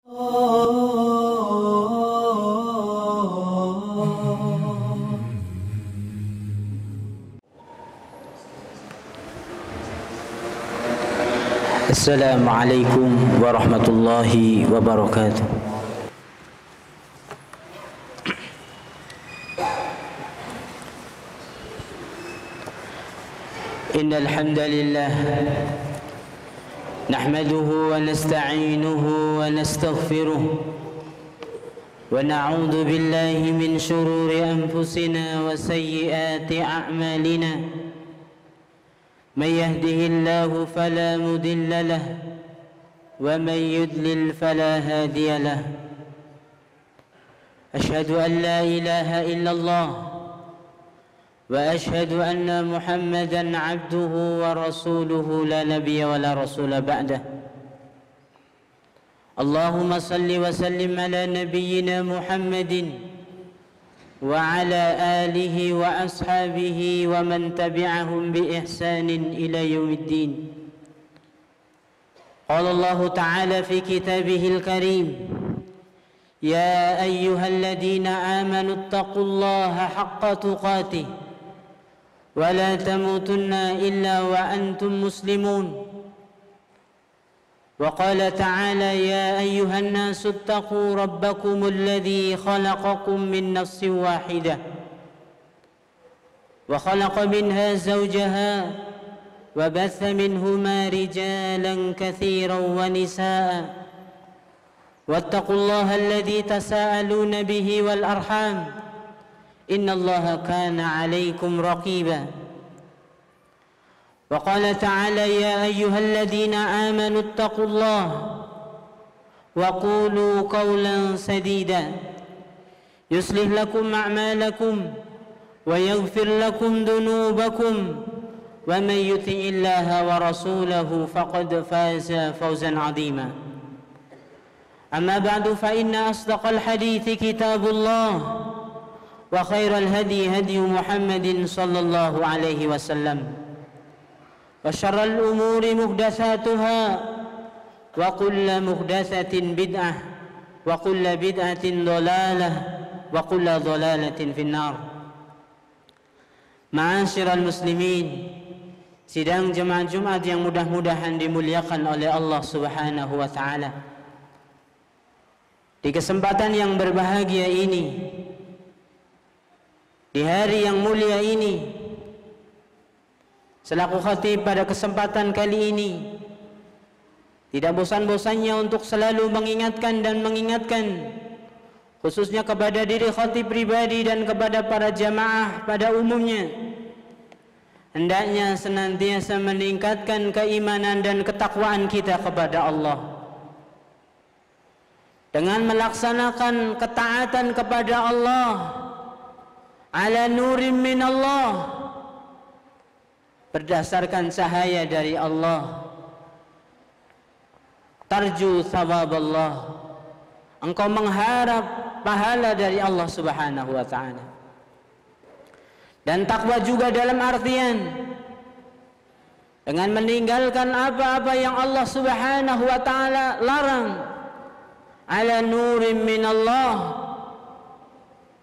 Assalamualaikum warahmatullahi wabarakatuh. Innal hamdalillah nahmaduhu wa nasta'inuhu wa nastaghfiruh wa na'udzu billahi min shururi anfusina wa sayyiati a'malina. من يهده الله فلا مضل له ومن يضلل فلا هادي له أشهد أن لا إله إلا الله وأشهد أن محمدا عبده ورسوله لا نبي ولا رسول بعده اللهم صل وسلم على نبينا محمد وعلى آله وأصحابه ومن تبعهم بإحسان إلى يوم الدين. قال الله تعالى في كتابه الكريم يا أيها الذين آمنوا اتقوا الله حق تقاته ولا تموتن إلا وأنتم مسلمون. وقال تعالى يا أيها الناس اتقوا ربكم الذي خلقكم من نفس واحدة وخلق منها زوجها وبث منهما رجالا كثيرا ونساء واتقوا الله الذي تساءلون به والأرحام إن الله كان عليكم رقيبا. وقال تعالى يا أيها الذين آمنوا اتقوا الله وقولوا قولا سديدا يصلح لكم أعمالكم ويغفر لكم ذنوبكم ومن يطع الله ورسوله فقد فاز فوزا عظيما. أما بعد فإن أصدق الحديث كتاب الله وخير الهدي هدي محمد صلى الله عليه وسلم وشر الأمور محدثاتها وكل محدثة بدعة وكل بدعة ضلالة وكل ضلالة في النار. Ma'asyiral muslimin, sidang jemaah Jumat yang mudah-mudahan dimuliakan oleh Allah Subhanahu wa taala. Di kesempatan yang berbahagia ini, di hari yang mulia ini, selaku khatib pada kesempatan kali ini tidak bosan-bosannya untuk selalu mengingatkan dan mengingatkan, khususnya kepada diri khatib pribadi dan kepada para jamaah pada umumnya, hendaknya senantiasa meningkatkan keimanan dan ketakwaan kita kepada Allah dengan melaksanakan ketaatan kepada Allah ala nurim min Allah, berdasarkan cahaya dari Allah. Tarju thawab Allah, engkau mengharap pahala dari Allah Subhanahu wa ta'ala. Dan takwa juga dalam artian dengan meninggalkan apa-apa yang Allah Subhanahu wa ta'ala larang. Ala nurim min Allah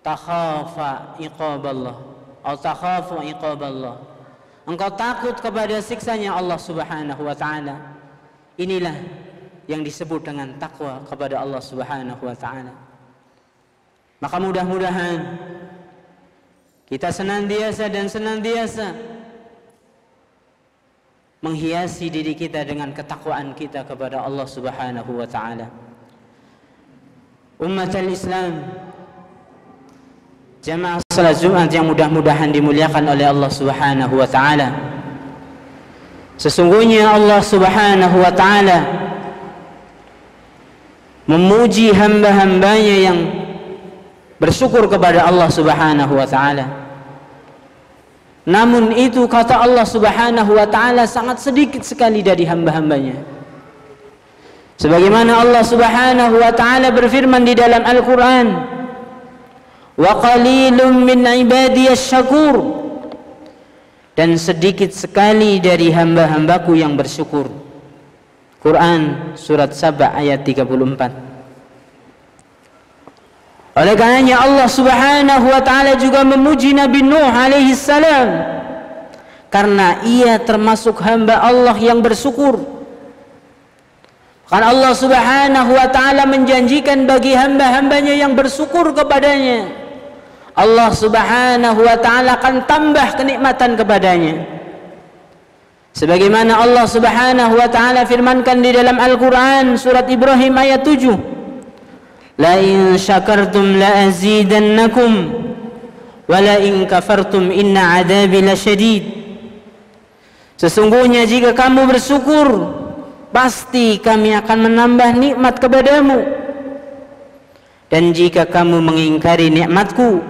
takhafa iqaballah atau takhafu iqaballah, engkau takut kepada siksanya Allah Subhanahu wa ta'ala. Inilah yang disebut dengan takwa kepada Allah Subhanahu wa ta'ala. Maka mudah-mudahan kita senantiasa menghiasi diri kita dengan ketakwaan kita kepada Allah Subhanahu wa ta'ala. Ummatul Islam, jamaah salat Jumat yang mudah-mudahan dimuliakan oleh Allah Subhanahu wa ta'ala. Sesungguhnya Allah Subhanahu wa ta'ala memuji hamba-hambanya yang bersyukur kepada Allah Subhanahu wa ta'ala. Namun itu kata Allah Subhanahu wa ta'ala sangat sedikit sekali dari hamba-hambanya. Sebagaimana Allah Subhanahu wa ta'ala berfirman di dalam Al-Quran, wa qalilum min ibadiyas syakur, dan sedikit sekali dari hamba-hambaku yang bersyukur. Quran surat Saba ayat 34. Oleh karenanya Allah Subhanahu wa taala juga memuji Nabi Nuh alaihi salam karena ia termasuk hamba Allah yang bersyukur. Karena Allah Subhanahu wa taala menjanjikan bagi hamba-hambanya yang bersyukur kepadanya, Allah Subhanahu wa taala akan tambah kenikmatan kepadanya. Sebagaimana Allah Subhanahu wa taala firmankan di dalam Al-Qur'an surat Ibrahim ayat 7, la in syakartum la azidannakum wa la in kafartum inna adzabi lasyadid. Sesungguhnya jika kamu bersyukur, pasti kami akan menambah nikmat kepadamu, dan jika kamu mengingkari nikmatku,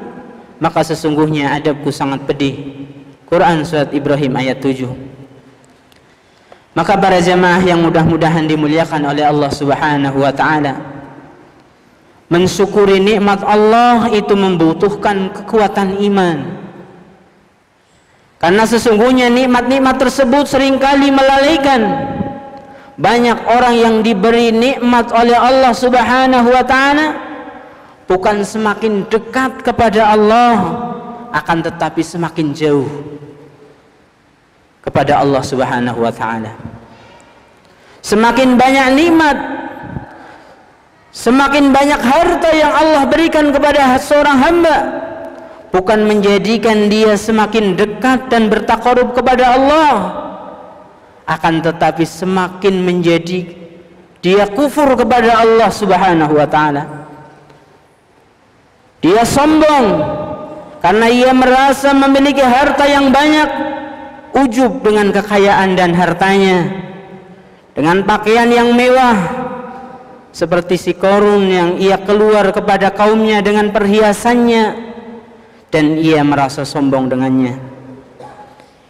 maka sesungguhnya adabku sangat pedih. Quran surat Ibrahim ayat 7. Maka para jamaah yang mudah-mudahan dimuliakan oleh Allah Subhanahu wa taala, mensyukuri nikmat Allah itu membutuhkan kekuatan iman. Karena sesungguhnya nikmat-nikmat tersebut seringkali melalaikan. Banyak orang yang diberi nikmat oleh Allah Subhanahu wa taala bukan semakin dekat kepada Allah, akan tetapi semakin jauh kepada Allah Subhanahu wa taala. Semakin banyak nikmat, semakin banyak harta yang Allah berikan kepada seorang hamba, bukan menjadikan dia semakin dekat dan bertakarub kepada Allah, akan tetapi semakin menjadi dia kufur kepada Allah Subhanahu wa taala. Dia sombong karena ia merasa memiliki harta yang banyak, ujub dengan kekayaan dan hartanya, dengan pakaian yang mewah, seperti si Qarun yang ia keluar kepada kaumnya dengan perhiasannya, dan ia merasa sombong dengannya.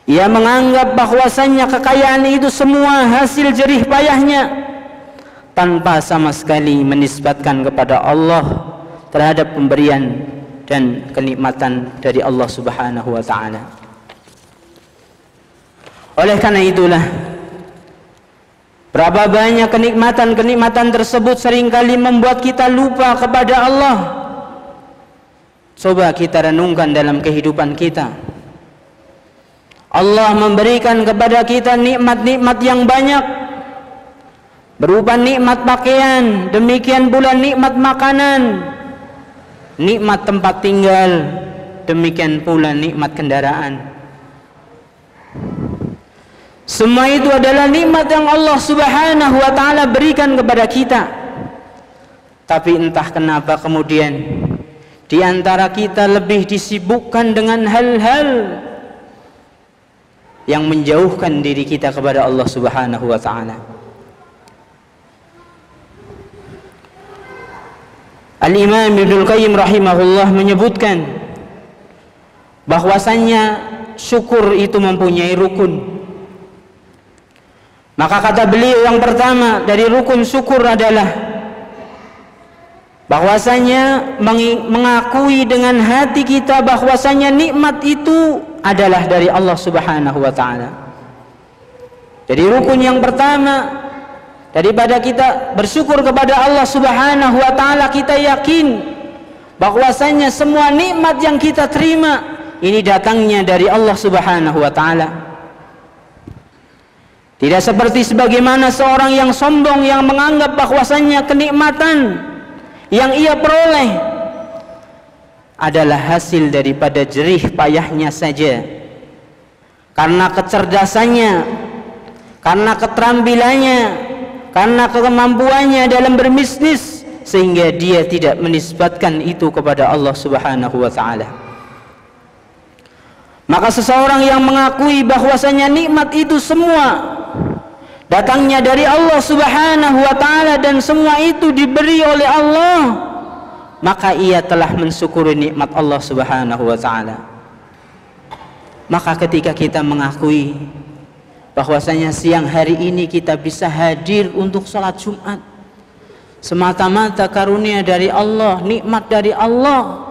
Ia menganggap bahwasannya kekayaan itu semua hasil jerih payahnya, tanpa sama sekali menisbatkan kepada Allah terhadap pemberian dan kenikmatan dari Allah Subhanahu wa taala. Oleh karena itulah, berapa banyak kenikmatan-kenikmatan tersebut seringkali membuat kita lupa kepada Allah. Coba kita renungkan dalam kehidupan kita. Allah memberikan kepada kita nikmat-nikmat yang banyak, berupa nikmat pakaian, demikian pula nikmat makanan, nikmat tempat tinggal, demikian pula nikmat kendaraan. Semua itu adalah nikmat yang Allah Subhanahu wa taala berikan kepada kita. Tapi entah kenapa kemudian di antara kita lebih disibukkan dengan hal-hal yang menjauhkan diri kita kepada Allah Subhanahu wa taala. Al-Imam Ibnul Qayyim rahimahullah menyebutkan bahwasannya syukur itu mempunyai rukun. Maka kata beliau yang pertama dari rukun syukur adalah bahwasanya mengakui dengan hati kita bahwasanya nikmat itu adalah dari Allah Subhanahu wa taala. Jadi rukun yang pertama daripada kita bersyukur kepada Allah Subhanahu wa taala, kita yakin bahwasanya semua nikmat yang kita terima ini datangnya dari Allah Subhanahu wa taala. Tidak seperti sebagaimana seorang yang sombong yang menganggap bahwasanya kenikmatan yang ia peroleh adalah hasil daripada jerih payahnya saja, karena kecerdasannya, karena keterampilannya, karena kemampuannya dalam berbisnis, sehingga dia tidak menisbatkan itu kepada Allah Subhanahu wa taala. Maka seseorang yang mengakui bahwasanya nikmat itu semua datangnya dari Allah Subhanahu wa taala dan semua itu diberi oleh Allah, maka ia telah mensyukuri nikmat Allah Subhanahu wa taala. Maka ketika kita mengakui bahwasanya siang hari ini kita bisa hadir untuk sholat Jumat semata-mata karunia dari Allah, nikmat dari Allah,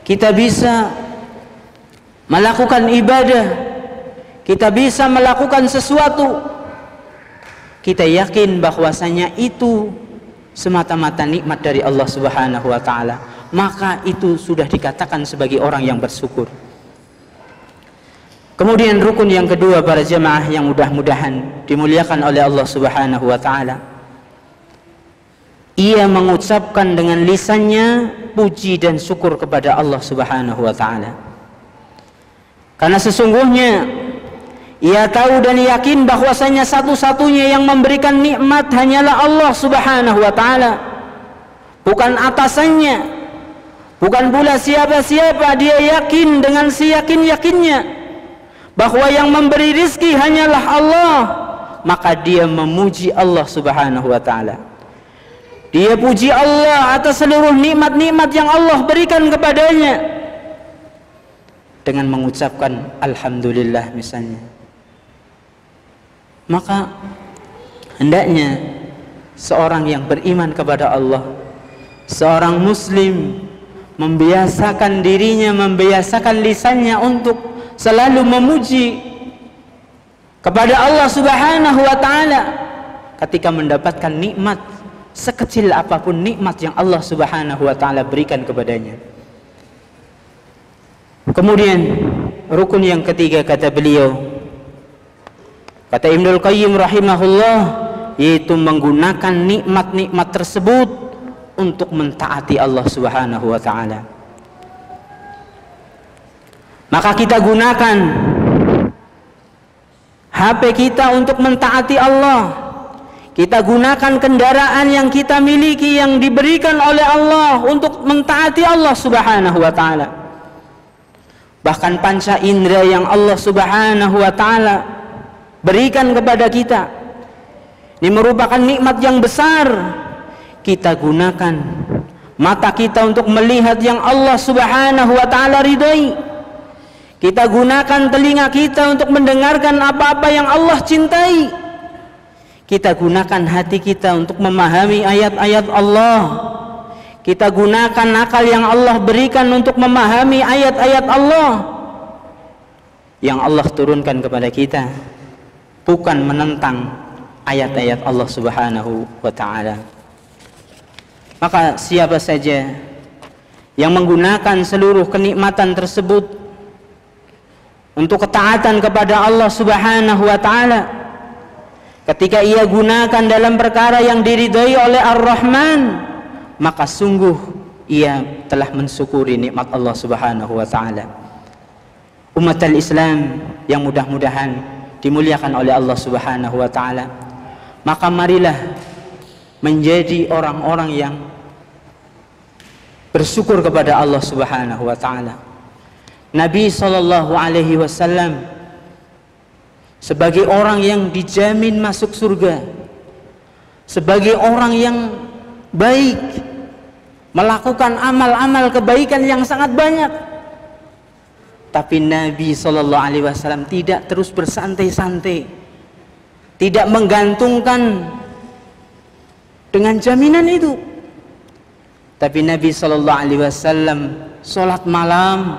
kita bisa melakukan ibadah, kita bisa melakukan sesuatu, kita yakin bahwasanya itu semata-mata nikmat dari Allah Subhanahu wa taala, maka itu sudah dikatakan sebagai orang yang bersyukur. Kemudian rukun yang kedua para jemaah yang mudah-mudahan dimuliakan oleh Allah Subhanahu wa taala, ia mengucapkan dengan lisannya puji dan syukur kepada Allah Subhanahu wa taala. Karena sesungguhnya ia tahu dan yakin bahwasanya satu-satunya yang memberikan nikmat hanyalah Allah Subhanahu wa taala, bukan atasannya, bukan pula siapa-siapa. Dia yakin dengan seyakin-yakinnya bahwa yang memberi rizki hanyalah Allah, maka dia memuji Allah Subhanahu wa taala. Dia puji Allah atas seluruh nikmat-nikmat yang Allah berikan kepadanya dengan mengucapkan alhamdulillah misalnya. Maka hendaknya seorang yang beriman kepada Allah, seorang muslim, membiasakan dirinya, membiasakan lisannya untuk selalu memuji kepada Allah Subhanahu wa taala ketika mendapatkan nikmat, sekecil apapun nikmat yang Allah Subhanahu wa taala berikan kepadanya. Kemudian rukun yang ketiga kata beliau, kata Ibnul Qayyim rahimahullah, yaitu menggunakan nikmat-nikmat tersebut untuk mentaati Allah Subhanahu wa taala. Maka kita gunakan HP kita untuk mentaati Allah. Kita gunakan kendaraan yang kita miliki yang diberikan oleh Allah untuk mentaati Allah Subhanahu wa taala. Bahkan panca indera yang Allah Subhanahu wa taala berikan kepada kita, ini merupakan nikmat yang besar. Kita gunakan mata kita untuk melihat yang Allah Subhanahu wa taala ridhai. Kita gunakan telinga kita untuk mendengarkan apa-apa yang Allah cintai. Kita gunakan hati kita untuk memahami ayat-ayat Allah. Kita gunakan akal yang Allah berikan untuk memahami ayat-ayat Allah yang Allah turunkan kepada kita, bukan menentang ayat-ayat Allah Subhanahu wa ta'ala. Maka siapa saja yang menggunakan seluruh kenikmatan tersebut untuk ketaatan kepada Allah Subhanahu wa ta'ala, ketika ia gunakan dalam perkara yang diridhai oleh Ar-Rahman, maka sungguh ia telah mensyukuri nikmat Allah Subhanahu wa taala. Umat al-Islam yang mudah-mudahan dimuliakan oleh Allah Subhanahu wa taala, maka marilah menjadi orang-orang yang bersyukur kepada Allah Subhanahu wa taala. Nabi sallallahu alaihi wasallam sebagai orang yang dijamin masuk surga, sebagai orang yang baik, melakukan amal-amal kebaikan yang sangat banyak. Tapi Nabi SAW tidak terus bersantai-santai, tidak menggantungkan dengan jaminan itu. Tapi Nabi SAW sholat malam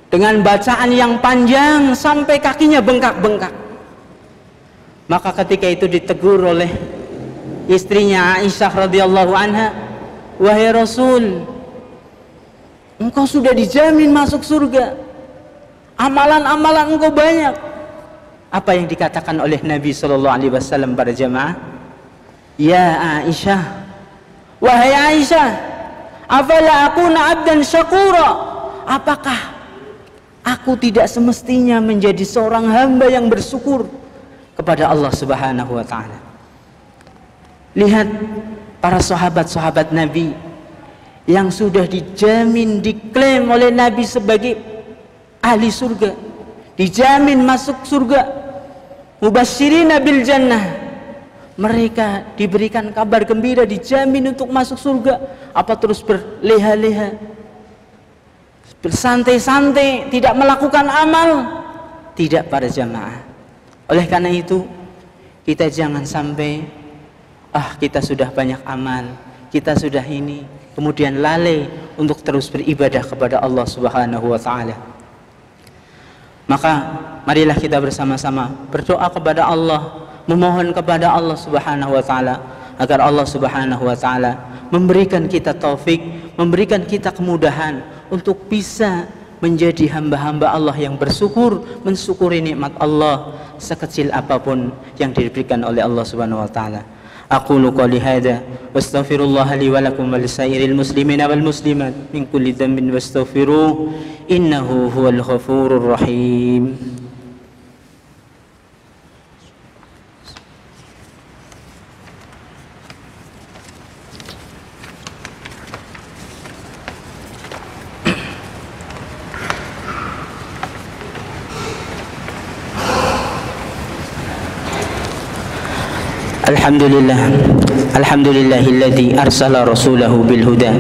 dengan bacaan yang panjang sampai kakinya bengkak-bengkak. Maka ketika itu ditegur oleh istrinya Aisyah radhiyallahu anha, wahai Rasul, engkau sudah dijamin masuk surga, amalan-amalan engkau banyak. Apa yang dikatakan oleh Nabi SAW pada jamaah? Ya Aisyah, wahai Aisyah, afala akuna abdan syakura, apakah aku tidak semestinya menjadi seorang hamba yang bersyukur kepada Allah Subhanahu wa ta'ala? Lihat para sahabat-sahabat Nabi yang sudah dijamin, diklaim oleh Nabi sebagai ahli surga, dijamin masuk surga, mubasyirina bil jannah. Mereka diberikan kabar gembira, dijamin untuk masuk surga. Apa terus berleha-leha, bersantai-santai, tidak melakukan amal? Tidak para jamaah. Oleh karena itu, kita jangan sampai kita sudah banyak amal, kita sudah ini, kemudian lalai untuk terus beribadah kepada Allah Subhanahu wa ta'ala. Maka marilah kita bersama-sama berdoa kepada Allah, memohon kepada Allah Subhanahu wa ta'ala agar Allah Subhanahu wa taala memberikan kita taufik, memberikan kita kemudahan untuk bisa menjadi hamba-hamba Allah yang bersyukur, mensyukuri nikmat Allah sekecil apapun yang diberikan oleh Allah Subhanahu wa taala. Aqulu qouli hadza wastaghfirullah li wa lakum wa lisairil muslimina wal muslimat min kulli dhanbin wastaghfiruh innahu huwal ghafurur rahim. Alhamdulillahilladzi arsala rasulahu bil huda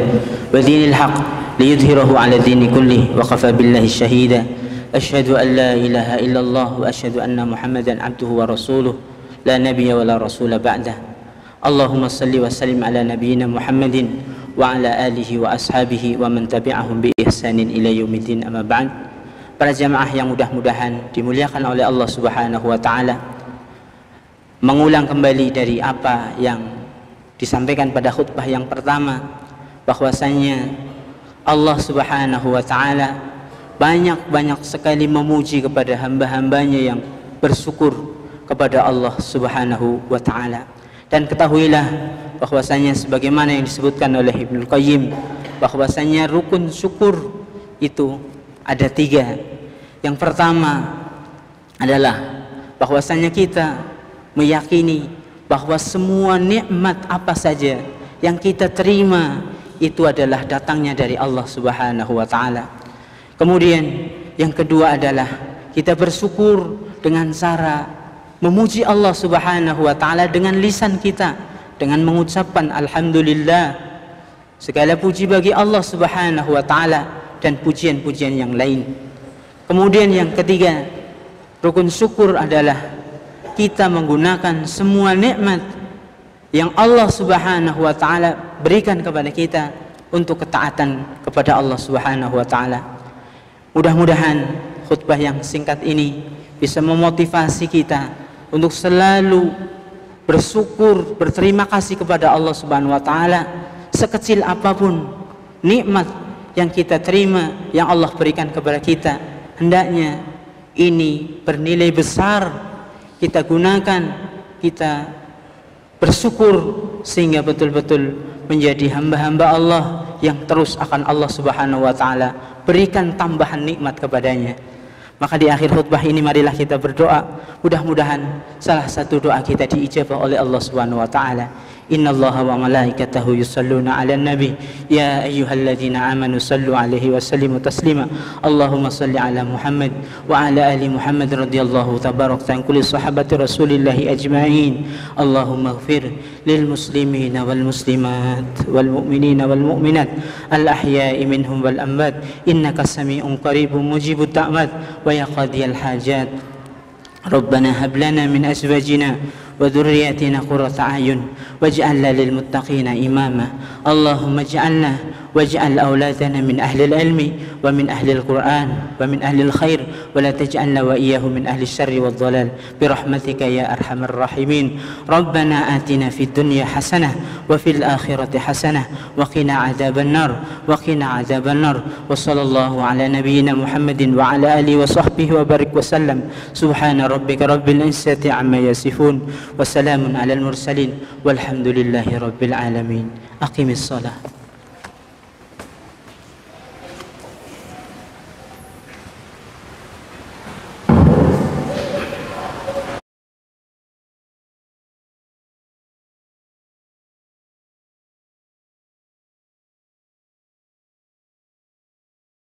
wa dinil haq liyudhhirahu 'ala dini kullih wa kafa billahi syahida. Asyhadu an la ilaha illallah wa asyhadu anna Muhammadan abduhu wa rasuluh la nabiyya wa la rasula ba'dah. Allahumma salli wa sallim ala nabiyyina Muhammadin wa ala alihi wa ashabihi wa man tabi'ahum bi ihsanin ila yaumiddin, amma ba'd. Para jamaah yang mudah-mudahan dimuliakan oleh Allah Subhanahu wa taala, mengulang kembali dari apa yang disampaikan pada khutbah yang pertama, bahwasanya Allah Subhanahu wa taala banyak sekali memuji kepada hamba-hambanya yang bersyukur kepada Allah Subhanahu wa taala. Dan ketahuilah bahwasanya sebagaimana yang disebutkan oleh Ibnu Qayyim, bahwasanya rukun syukur itu ada 3. Yang pertama adalah bahwasanya kita meyakini bahwa semua nikmat apa saja yang kita terima itu adalah datangnya dari Allah Subhanahu wa taala. Kemudian yang kedua adalah kita bersyukur dengan cara memuji Allah Subhanahu wa taala dengan lisan kita, dengan mengucapkan alhamdulillah, segala puji bagi Allah Subhanahu wa taala, dan pujian-pujian yang lain. Kemudian yang ketiga, rukun syukur adalah kita menggunakan semua nikmat yang Allah Subhanahu wa taala berikan kepada kita untuk ketaatan kepada Allah Subhanahu wa taala. Mudah-mudahan khutbah yang singkat ini bisa memotivasi kita untuk selalu bersyukur, berterima kasih kepada Allah Subhanahu wa taala sekecil apapun nikmat yang kita terima, yang Allah berikan kepada kita. Hendaknya ini bernilai besar, kita gunakan, kita bersyukur sehingga betul-betul menjadi hamba-hamba Allah yang terus akan Allah Subhanahu wa taala berikan tambahan nikmat kepadanya. Maka di akhir khutbah ini marilah kita berdoa, mudah-mudahan salah satu doa kita diijabah oleh Allah Subhanahu wa taala. Innallaha wa malaikatahu yusalluna 'alan nabi ya ayyuhalladzina amanu sallu 'alaihi wa sallimu taslima. Allahumma salli 'ala Muhammad wa 'ala ali Muhammad radhiyallahu tabarakta an kulli sahabati Rasulillahi ajma'in. Allahumma ighfir lil muslimina wal muslimat wal mu'minina wal mu'minat al ahya'i minhum wal amwat innaka sami'un qaribun mujibud da'wat wa yaqdiyal hajat. Rabbana hab lana min azwajina وذرياتنا قرة أعين واجعلنا للمتقين إماما. اللهم اجعلنا واجعل أولادنا من أهل العلم ومن أهل القرآن ومن أهل الخير ولا تجعلنا وإياهم من أهل الشر والضلال برحمتك يا أرحم الراحمين. ربنا آتنا في الدنيا حسنة وفي الآخرة حسنة وقنا عذاب النار وقنا عذاب النار. وصلى الله على نبينا محمد وعلى آله وصحبه وبارك وسلم. سبحان ربك رب العزة عما يصفون وسلام على المرسلين والحمد لله رب العالمين. أقم الصلاة.